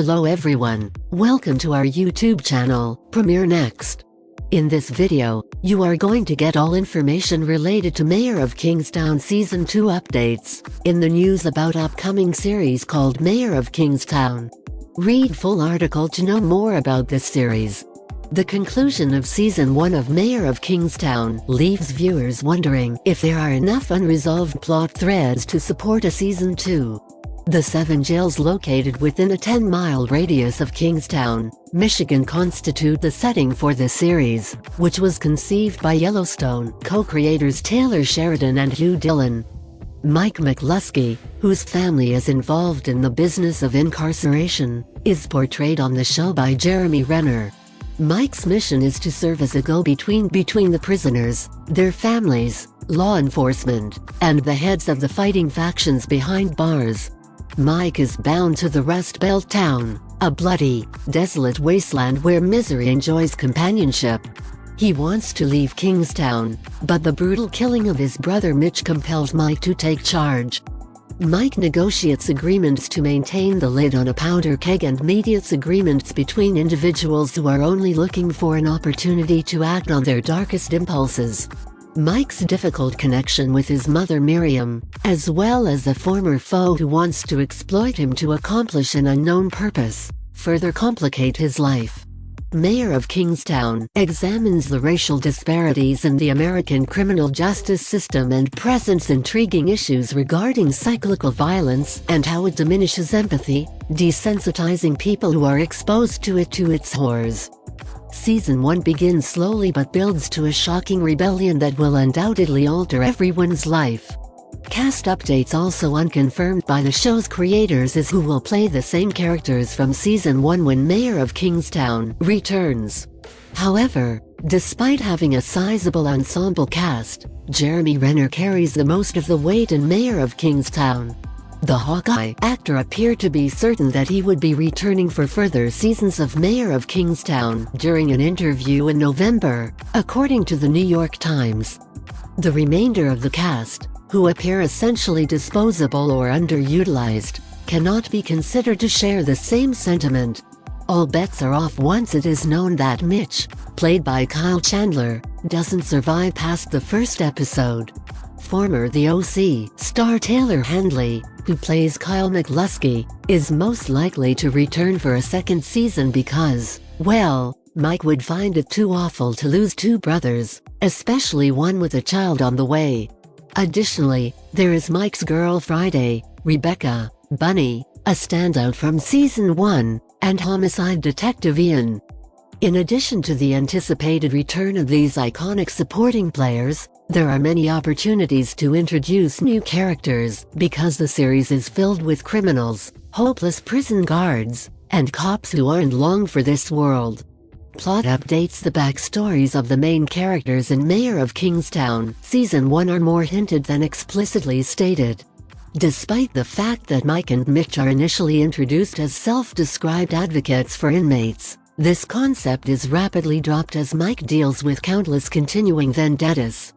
Hello everyone, welcome to our YouTube channel, Premiere Next. In this video, you are going to get all information related to Mayor of Kingstown Season 2 updates, in the news about upcoming series called Mayor of Kingstown. Read full article to know more about this series. The conclusion of Season 1 of Mayor of Kingstown leaves viewers wondering if there are enough unresolved plot threads to support a Season 2. The 7 jails located within a 10-mile radius of Kingstown, Michigan constitute the setting for the series, which was conceived by Yellowstone co-creators Taylor Sheridan and Hugh Dillon. Mike McCluskey, whose family is involved in the business of incarceration, is portrayed on the show by Jeremy Renner. Mike's mission is to serve as a go-between between the prisoners, their families, law enforcement, and the heads of the fighting factions behind bars. Mike is bound to the Rust Belt town, a bloody, desolate wasteland where misery enjoys companionship. He wants to leave Kingstown, but the brutal killing of his brother Mitch compels Mike to take charge. Mike negotiates agreements to maintain the lid on a powder keg and mediates agreements between individuals who are only looking for an opportunity to act on their darkest impulses. Mike's difficult connection with his mother Miriam, as well as a former foe who wants to exploit him to accomplish an unknown purpose, further complicate his life. Mayor of Kingstown examines the racial disparities in the American criminal justice system and presents intriguing issues regarding cyclical violence and how it diminishes empathy, desensitizing people who are exposed to its horrors. Season 1 begins slowly but builds to a shocking rebellion that will undoubtedly alter everyone's life. Cast updates also unconfirmed by the show's creators is who will play the same characters from Season 1 when Mayor of Kingstown returns. However, despite having a sizable ensemble cast, Jeremy Renner carries the most of the weight in Mayor of Kingstown. The Hawkeye actor appeared to be certain that he would be returning for further seasons of Mayor of Kingstown during an interview in November, according to the New York Times. The remainder of the cast, who appear essentially disposable or underutilized, cannot be considered to share the same sentiment. All bets are off once it is known that Mitch, played by Kyle Chandler, doesn't survive past the first episode. Former The OC star Taylor Handley, who plays Kyle McCluskey, is most likely to return for a second season because, well, Mike would find it too awful to lose two brothers, especially one with a child on the way. Additionally, there is Mike's girl Friday, Rebecca, Bunny, a standout from Season 1, and homicide detective Ian. In addition to the anticipated return of these iconic supporting players, there are many opportunities to introduce new characters because the series is filled with criminals, hopeless prison guards, and cops who aren't long for this world. Plot updates: the backstories of the main characters in Mayor of Kingstown Season 1 are more hinted than explicitly stated. Despite the fact that Mike and Mitch are initially introduced as self-described advocates for inmates, this concept is rapidly dropped as Mike deals with countless continuing vendettas.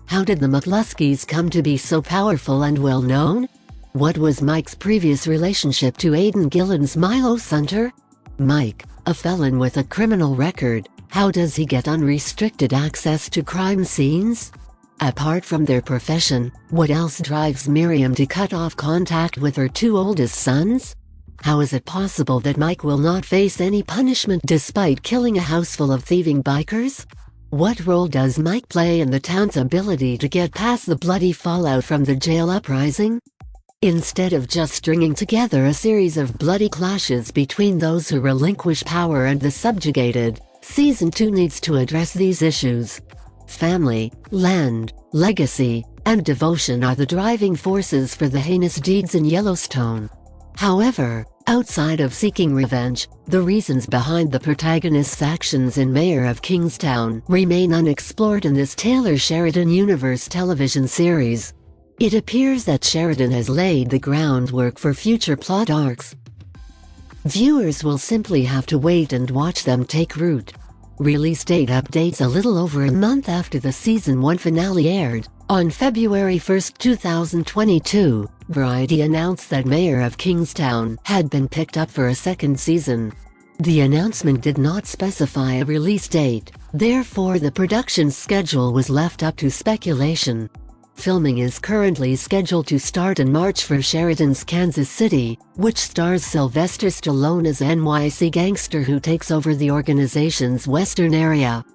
How did the McCluskeys come to be so powerful and well-known? What was Mike's previous relationship to Aidan Gillen's Milo Sunter? Mike, a felon with a criminal record, how does he get unrestricted access to crime scenes? Apart from their profession, what else drives Miriam to cut off contact with her two oldest sons? How is it possible that Mike will not face any punishment despite killing a house full of thieving bikers? What role does Mike play in the town's ability to get past the bloody fallout from the jail uprising? Instead of just stringing together a series of bloody clashes between those who relinquish power and the subjugated, Season 2 needs to address these issues. Family, land, legacy, and devotion are the driving forces for the heinous deeds in Yellowstone. However, outside of seeking revenge, the reasons behind the protagonist's actions in Mayor of Kingstown remain unexplored in this Taylor Sheridan Universe television series. It appears that Sheridan has laid the groundwork for future plot arcs. Viewers will simply have to wait and watch them take root. Release date updates: a little over a month after the Season 1 finale aired, On February 1, 2022, Variety announced that Mayor of Kingstown had been picked up for a second season. The announcement did not specify a release date, therefore the production schedule was left up to speculation. Filming is currently scheduled to start in March for Sheridan's Kansas City, which stars Sylvester Stallone as NYC gangster who takes over the organization's western area.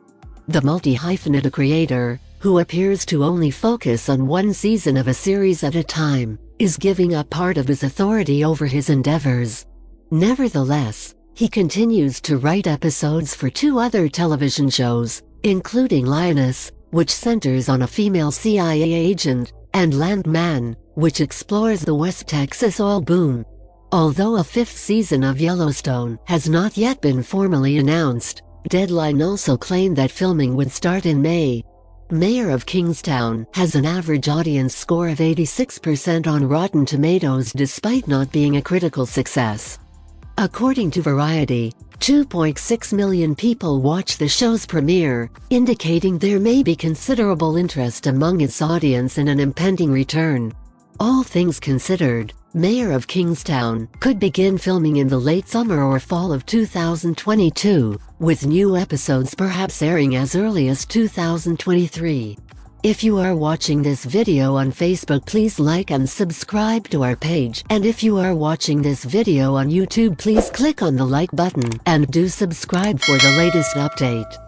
The multi-hyphenated creator, who appears to only focus on one season of a series at a time, is giving up part of his authority over his endeavors. Nevertheless, he continues to write episodes for two other television shows, including Lioness, which centers on a female CIA agent, and Landman, which explores the West Texas oil boom. Although a fifth season of Yellowstone has not yet been formally announced, Deadline also claimed that filming would start in May. Mayor of Kingstown has an average audience score of 86% on Rotten Tomatoes despite not being a critical success. According to Variety, 2.6 million people watched the show's premiere, indicating there may be considerable interest among its audience in an impending return. All things considered, Mayor of Kingstown could begin filming in the late summer or fall of 2022, with new episodes perhaps airing as early as 2023. If you are watching this video on Facebook, please like and subscribe to our page, and if you are watching this video on YouTube, please click on the like button and do subscribe for the latest update.